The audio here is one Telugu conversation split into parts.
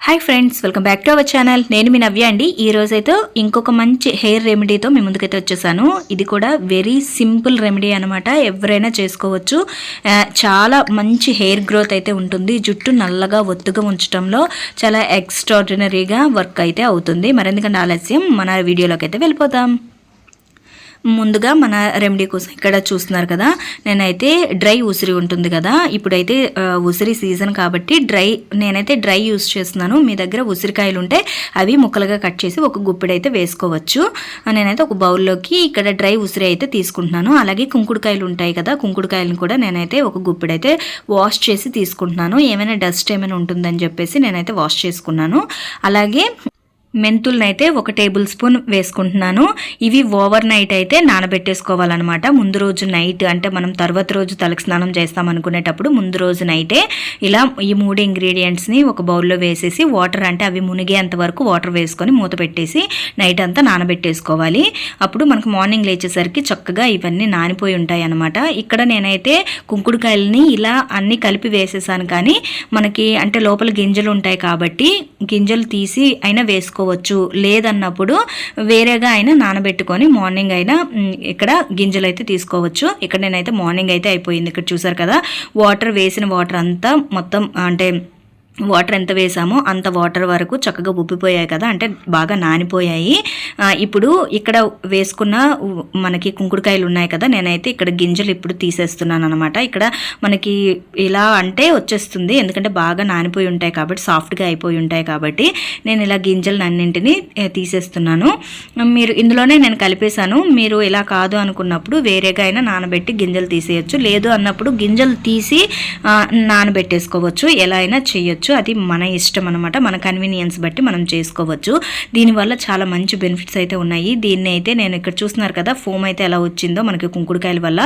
Hi friends, welcome back to our channel. నేను మీ నవ్య అండి. ఈ రోజైతే ఇంకొక మంచి హెయిర్ రెమెడీతో మీ ముందుకైతే వచ్చేసాను. ఇది కూడా వెరీ సింపుల్ రెమెడీ అనమాట. ఎవరైనా చేసుకోవచ్చు. చాలా మంచి హెయిర్ గ్రోత్ అయితే ఉంటుంది. జుట్టు నల్లగా ఒత్తుగా ఉంచడంలో చాలా ఎక్స్ట్రాడినరీగా వర్క్ అయితే అవుతుంది. మరెందుకంటే ఆలస్యం, మన వీడియోలోకి అయితే వెళ్ళిపోతాం. ముందుగా మన రెమెడీ కోసం ఇక్కడ చూస్తున్నారు కదా, నేనైతే డ్రై ఉసిరి ఉంటుంది కదా, ఇప్పుడైతే ఉసిరి సీజన్ కాబట్టి నేనైతే డ్రై యూస్ చేస్తున్నాను. మీ దగ్గర ఉసిరికాయలు ఉంటే అవి ముక్కలుగా కట్ చేసి ఒక గుప్పిడైతే వేసుకోవచ్చు. నేనైతే ఒక బౌల్లోకి ఇక్కడ డ్రై ఉసిరి అయితే తీసుకుంటున్నాను. అలాగే కుంకుడుకాయలు ఉంటాయి కదా, కుంకుడుకాయలను కూడా నేనైతే ఒక గుప్పిడైతే వాష్ చేసి తీసుకుంటున్నాను. ఏమైనా డస్ట్ ఏమైనా ఉంటుందని చెప్పేసి నేనైతే వాష్ చేసుకున్నాను. అలాగే మెంతులనైతే 1 టేబుల్ స్పూన్ వేసుకుంటున్నాను. ఇవి ఓవర్ నైట్ అయితే నానబెట్టేసుకోవాలన్నమాట. ముందు రోజు నైట్, అంటే మనం తర్వాత రోజు తలకు స్నానం చేస్తాం అనుకునేటప్పుడు ముందు రోజు నైటే ఇలా ఈ 3 ఇంగ్రీడియంట్స్ని ఒక బౌల్లో వేసేసి వాటర్, అంటే అవి మునిగేంత వరకు వాటర్ వేసుకొని మూత పెట్టేసి నైట్ అంతా నానబెట్టేసుకోవాలి. అప్పుడు మనకు మార్నింగ్ లేచేసరికి చక్కగా ఇవన్నీ నానిపోయి ఉంటాయి అన్నమాట. ఇక్కడ నేనైతే కుంకుడుకాయలని ఇలా అన్నీ కలిపి వేసేసాను. కానీ మనకి అంటే లోపల గింజలు ఉంటాయి కాబట్టి గింజలు తీసి అయినా వేసుకోవచ్చు. లేదన్నప్పుడు వేరేగా అయినా నానబెట్టుకొని మార్నింగ్ అయినా ఇక్కడ గింజలు అయితే తీసుకోవచ్చు. ఇక్కడ నేనైతే మార్నింగ్ అయితే అయిపోయింది. ఇక్కడ చూసారు కదా, వాటర్ వేసిన వాటర్ అంతా మొత్తం, అంటే వాటర్ ఎంత వేసామో అంత వాటర్ వరకు చక్కగా ఉబ్బిపోయాయి కదా, అంటే బాగా నానిపోయాయి. ఇప్పుడు ఇక్కడ వేసుకున్న మనకి కుంకుడుకాయలు ఉన్నాయి కదా, నేనైతే ఇక్కడ గింజలు ఇప్పుడు తీసేస్తున్నాను అనమాట. ఇక్కడ మనకి ఇలా అంటే వచ్చేస్తుంది, ఎందుకంటే బాగా నానిపోయి ఉంటాయి కాబట్టి, సాఫ్ట్గా అయిపోయి ఉంటాయి కాబట్టి నేను ఇలా గింజలు అన్నింటినీ తీసేస్తున్నాను. మీరు ఇందులోనే నేను కలిపేశాను. మీరు ఇలా కాదు అనుకున్నప్పుడు వేరేగా అయినా నానబెట్టి గింజలు తీసేయచ్చు. లేదు అన్నప్పుడు గింజలు తీసి నానబెట్టేసుకోవచ్చు. ఎలా అయినా చేయొచ్చు. అది మన ఇష్టం అనమాట. మన కన్వీనియన్స్ బట్టి మనం చేసుకోవచ్చు. దీనివల్ల చాలా మంచి బెనిఫిట్స్ అయితే ఉన్నాయి. దీన్ని అయితే నేను ఇక్కడ చూస్తున్నారు కదా, ఫోమ్ అయితే ఎలా వచ్చిందో మనకి కుంకుడుకాయల వల్ల.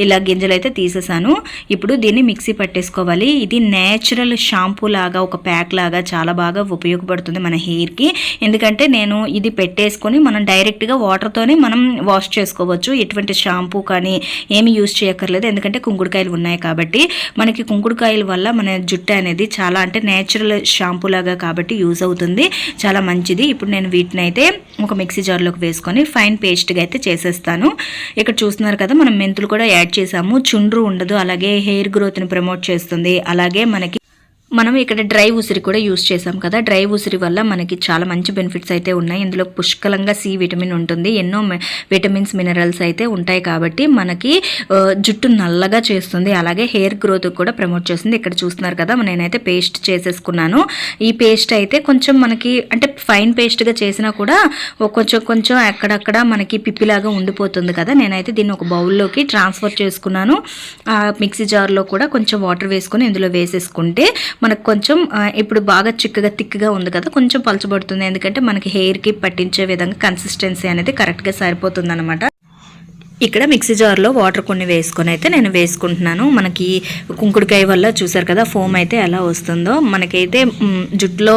ఇలా గింజలు అయితే తీసేసాను. ఇప్పుడు దీన్ని మిక్సీ పట్టేసుకోవాలి. ఇది నేచురల్ షాంపూ లాగా, ఒక ప్యాక్ లాగా చాలా బాగా ఉపయోగపడుతుంది మన హెయిర్కి. ఎందుకంటే నేను ఇది పెట్టేసుకొని మనం డైరెక్ట్గా వాటర్తోనే మనం వాష్ చేసుకోవచ్చు. ఎటువంటి షాంపూ కానీ ఏమి యూజ్ చేయక్కర్లేదు, ఎందుకంటే కుంకుడుకాయలు ఉన్నాయి కాబట్టి. మనకి కుంకుడుకాయల వల్ల మన జుట్టు అనేది చాలా, అంటే నేచురల్ షాంపూ లాగా కాబట్టి యూజ్ అవుతుంది, చాలా మంచిది. ఇప్పుడు నేను వీటిని అయితే ఒక మిక్సీ జార్లోకి వేసుకొని ఫైన్ పేస్ట్గా అయితే చేసేస్తాను. ఇక్కడ చూస్తున్నారు కదా, మనం మెంతులు కూడా యాడ్ చేసాము. చుండ్రు ఉండదు, అలాగే హెయిర్ గ్రోత్ని ప్రమోట్ చేస్తుంది. అలాగే మనం ఇక్కడ డ్రై ఉసిరి కూడా యూస్ చేసాం కదా, డ్రై ఉసిరి వల్ల మనకి చాలా మంచి బెనిఫిట్స్ అయితే ఉన్నాయి. ఇందులో పుష్కలంగా సి విటమిన్ ఉంటుంది, ఎన్నో విటమిన్స్, మినరల్స్ అయితే ఉంటాయి కాబట్టి మనకి జుట్టు నల్లగా చేస్తుంది. అలాగే హెయిర్ గ్రోత్ కూడా ప్రమోట్ చేస్తుంది. ఇక్కడ చూస్తున్నారు కదా, నేనైతే పేస్ట్ చేసేసుకున్నాను. ఈ పేస్ట్ అయితే కొంచెం మనకి, అంటే ఫైన్ పేస్ట్గా చేసినా కూడా కొంచెం అక్కడక్కడ మనకి పిప్పిలాగా ఉండిపోతుంది కదా. నేనైతే దీన్ని ఒక బౌల్లోకి ట్రాన్స్ఫర్ చేసుకున్నాను. మిక్సీ జార్లో కూడా కొంచెం వాటర్ వేసుకొని ఇందులో వేసేసుకుంటే మనకు కొంచెం ఇప్పుడు బాగా చిక్కగా థిక్గా ఉంది కదా, కొంచెం పలచబడుతుంది. ఎందుకంటే మనకి హెయిర్కి పట్టించే విధంగా కన్సిస్టెన్సీ అనేది కరెక్ట్గా సరిపోతుంది అనమాట. ఇక్కడ మిక్సీ జార్లో వాటర్ కొన్ని వేసుకొని అయితే నేను వేసుకుంటున్నాను. మనకి కుంకుడుకాయ వల్ల చూసారు కదా ఫోమ్ అయితే ఎలా వస్తుందో. మనకైతే జుట్టులో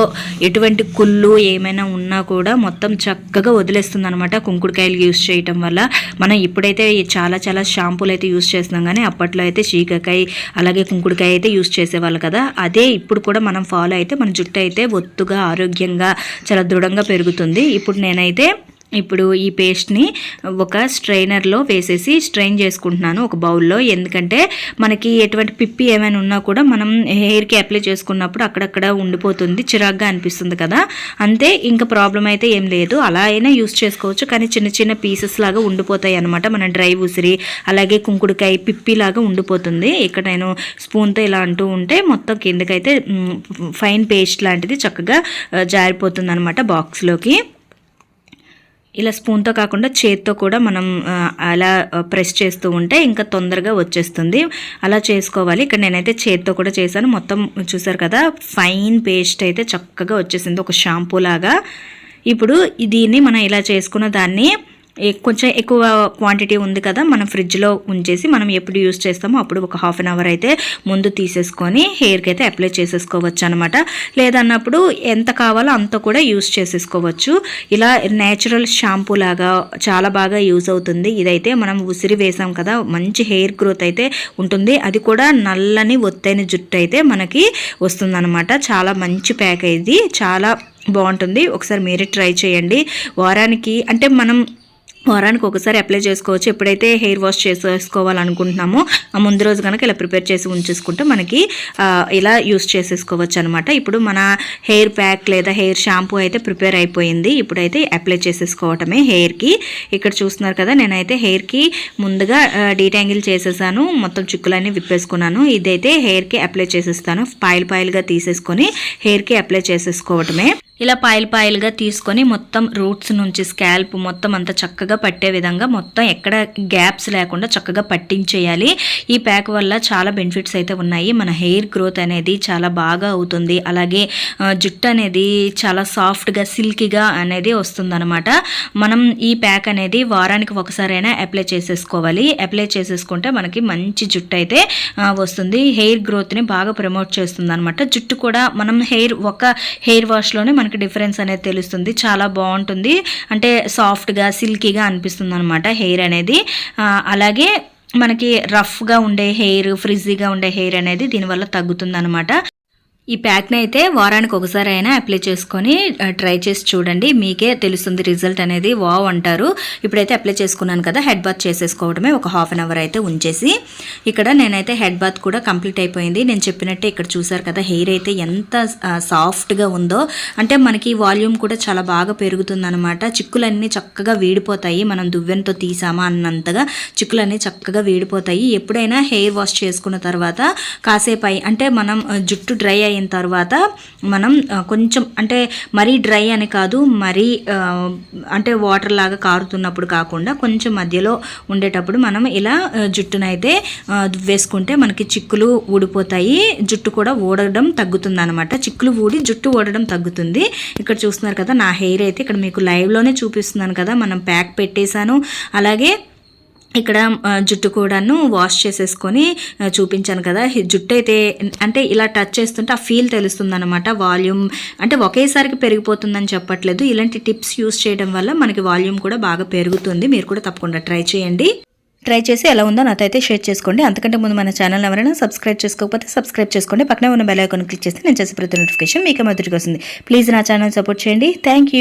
ఎటువంటి కుళ్ళు ఏమైనా ఉన్నా కూడా మొత్తం చక్కగా వదిలేస్తుంది అనమాట కుంకుడుకాయలు యూస్ చేయటం వల్ల. మనం ఇప్పుడైతే చాలా చాలా షాంపూలు అయితే యూస్ చేస్తున్నాం, కానీ అప్పట్లో అయితే చీకకాయ అలాగే కుంకుడుకాయ అయితే యూస్ చేసేవాళ్ళు కదా. అదే ఇప్పుడు కూడా మనం ఫాలో అయితే మన జుట్టు అయితే ఒత్తుగా, ఆరోగ్యంగా, చాలా దృఢంగా పెరుగుతుంది. ఇప్పుడు ఈ పేస్ట్ని ఒక స్ట్రైనర్లో వేసేసి స్ట్రెయిన్ చేసుకుంటున్నాను ఒక బౌల్లో. ఎందుకంటే మనకి ఎటువంటి పిప్పి ఏమైనా ఉన్నా కూడా మనం హెయిర్కి అప్లై చేసుకున్నప్పుడు అక్కడక్కడ ఉండిపోతుంది, చిరాగ్గా అనిపిస్తుంది కదా. అంతే, ఇంకా ప్రాబ్లం అయితే ఏం లేదు. అలా అయినా యూస్ చేసుకోవచ్చు, కానీ చిన్న చిన్న పీసెస్ లాగా ఉండిపోతాయి అనమాట. మన డ్రై ఉసిరి అలాగే కుంకుడుకాయ పిప్పి లాగా ఉండిపోతుంది. ఇక్కడ నేను స్పూన్తో ఇలా అంటూ ఉంటే మొత్తం కిందకైతే ఫైన్ పేస్ట్ లాంటిది చక్కగా జారిపోతుంది అనమాట బాక్స్లోకి. ఇలా స్పూన్తో కాకుండా చేత్తో కూడా మనం అలా ప్రెస్ చేస్తూ ఉంటే ఇంకా తొందరగా వచ్చేస్తుంది. అలా చేసుకోవాలి. ఇక్కడ నేనైతే చేత్తో కూడా చేశాను. మొత్తం చూసారు కదా, ఫైన్ పేస్ట్ అయితే చక్కగా వచ్చేసింది, ఒక షాంపూ లాగా. ఇప్పుడు దీన్ని మనం ఇలా చేసుకున్న దాన్ని కొంచెం ఎక్కువ క్వాంటిటీ ఉంది కదా, మనం ఫ్రిడ్జ్లో ఉంచేసి మనం ఎప్పుడు యూస్ చేస్తామో అప్పుడు ఒక హాఫ్ అన్ అవర్ అయితే ముందు తీసేసుకొని హెయిర్కి అయితే అప్లై చేసేసుకోవచ్చు అనమాట. లేదన్నప్పుడు ఎంత కావాలో అంత కూడా యూస్ చేసేసుకోవచ్చు. ఇలా నేచురల్ షాంపూ లాగా చాలా బాగా యూజ్ అవుతుంది. ఇదైతే మనం ఉసిరి వేసాం కదా, మంచి హెయిర్ గ్రోత్ అయితే ఉంటుంది. అది కూడా నల్లని ఒత్తైన జుట్టు అయితే మనకి వస్తుందన్నమాట. చాలా మంచి ప్యాక్ ఇది, చాలా బాగుంటుంది. ఒకసారి మీరే ట్రై చేయండి. వారానికి అంటే మనం వారానికి ఒకసారి అప్లై చేసుకోవచ్చు. ఎప్పుడైతే హెయిర్ వాష్ చేసేసుకోవాలనుకుంటున్నామో ఆ ముందు రోజు కనుక ఇలా ప్రిపేర్ చేసి ఉంచేసుకుంటే మనకి ఇలా యూస్ చేసేసుకోవచ్చు అనమాట. ఇప్పుడు మన హెయిర్ ప్యాక్ లేదా హెయిర్ షాంపూ అయితే ప్రిపేర్ అయిపోయింది. ఇప్పుడైతే అప్లై చేసేసుకోవటమే హెయిర్కి. ఇక్కడ చూస్తున్నారు కదా, నేనైతే హెయిర్కి ముందుగా డీటాంగిల్ చేసేసాను, మొత్తం చిక్కులన్నీ విప్పేసుకున్నాను. ఇదైతే హెయిర్కి అప్లై చేసేస్తాను. పాయలుగా తీసేసుకొని హెయిర్కి అప్లై చేసేసుకోవటమే. ఇలా పాయలుగా తీసుకొని మొత్తం రూట్స్ నుంచి స్కాల్ప్ మొత్తం అంతా చక్కగా పట్టే విధంగా మొత్తం ఎక్కడ గ్యాప్స్ లేకుండా చక్కగా పట్టించేయాలి. ఈ ప్యాక్ వల్ల చాలా బెనిఫిట్స్ అయితే ఉన్నాయి. మన హెయిర్ గ్రోత్ అనేది చాలా బాగా అవుతుంది. అలాగే జుట్టు అనేది చాలా సాఫ్ట్గా సిల్కీగా అనేది వస్తుందన్నమాట. మనం ఈ ప్యాక్ అనేది వారానికి ఒకసారైనా అప్లై చేసేసుకోవాలి. అప్లై చేసేసుకుంటే మనకి మంచి జుట్టు అయితే వస్తుంది. హెయిర్ గ్రోత్ని బాగా ప్రమోట్ చేస్తుంది అనమాట. జుట్టు కూడా మనం ఒక హెయిర్ వాష్లోనే మనకి డిఫరెన్స్ అనేది తెలుస్తుంది. చాలా బాగుంటుంది, అంటే సాఫ్ట్గా సిల్కీగా అనిపిస్తుంది అనమాట హెయిర్ అనేది. అలాగే మనకి రఫ్గా ఉండే హెయిర్, ఫ్రిజ్జీగా ఉండే హెయిర్ అనేది దీనివల్ల తగ్గుతుంది అనమాట. ఈ ప్యాక్ని అయితే వారానికి ఒకసారి అయినా అప్లై చేసుకొని ట్రై చేసి చూడండి, మీకే తెలుస్తుంది రిజల్ట్ అనేది. వావ్ అంటారు. ఇప్పుడైతే అప్లై చేసుకున్నాను కదా, హెడ్ బాత్ చేసేసుకోవడమే ఒక హాఫ్ అన్ అవర్ అయితే ఉంచేసి. ఇక్కడ నేనైతే హెడ్ బాత్ కూడా కంప్లీట్ అయిపోయింది. నేను చెప్పినట్టే ఇక్కడ చూసారు కదా, హెయిర్ అయితే ఎంత సాఫ్ట్గా ఉందో, అంటే మనకి వాల్యూమ్ కూడా చాలా బాగా పెరుగుతుంది అనమాట. చిక్కులన్నీ చక్కగా వీడిపోతాయి. మనం దువ్వెనతో తీసామా అన్నంతగా చిక్కులన్నీ చక్కగా వీడిపోతాయి. ఎప్పుడైనా హెయిర్ వాష్ చేసుకున్న తర్వాత కాసేపు అంటే మనం జుట్టు డ్రై అయిన తర్వాత మనం కొంచెం, అంటే మరీ డ్రై అని కాదు, మరీ అంటే వాటర్ లాగా కారుతున్నప్పుడు కాకుండా కొంచెం మధ్యలో ఉండేటప్పుడు మనం ఇలా జుట్టునైతే వేసుకుంటే మనకి చిక్కులు ఊడిపోతాయి, జుట్టు కూడా ఊడడం తగ్గుతుంది అనమాట. చిక్కులు ఊడి జుట్టు ఊడడం తగ్గుతుంది. ఇక్కడ చూస్తున్నారు కదా, నా హెయిర్ అయితే ఇక్కడ మీకు లైవ్లోనే చూపిస్తున్నాను కదా, మనం ప్యాక్ పెట్టేశాను. అలాగే ఇక్కడ జుట్టు కూడాను వాష్ చేసేసుకొని చూపించాను కదా. జుట్టు అయితే అంటే ఇలా టచ్ చేస్తుంటే ఆ ఫీల్ తెలుస్తుంది అనమాట. వాల్యూమ్ అంటే ఒకేసారికి పెరిగిపోతుందని చెప్పట్లేదు. ఇలాంటి టిప్స్ యూస్ చేయడం వల్ల మనకి వాల్యూమ్ కూడా బాగా పెరుగుతుంది. మీరు కూడా తప్పకుండా ట్రై చేయండి. ట్రై చేసి ఎలా ఉందో నాతో అయితే షేర్ చేసుకోండి. అంతకంటే ముందు మన ఛానల్ ఎవరైనా సబ్స్క్రైబ్ చేసుకోకపోతే సబ్స్క్రైబ్ చేసుకోండి. పక్కనే ఉన్న బెల్ ఐకాన్ క్లిక్ చేస్తే నేను చేసే ప్రతి నోటిఫికేషన్ మీకు మొదటికి వస్తుంది. ప్లీజ్ నా ఛానల్ సపోర్ట్ చేయండి. Thank you.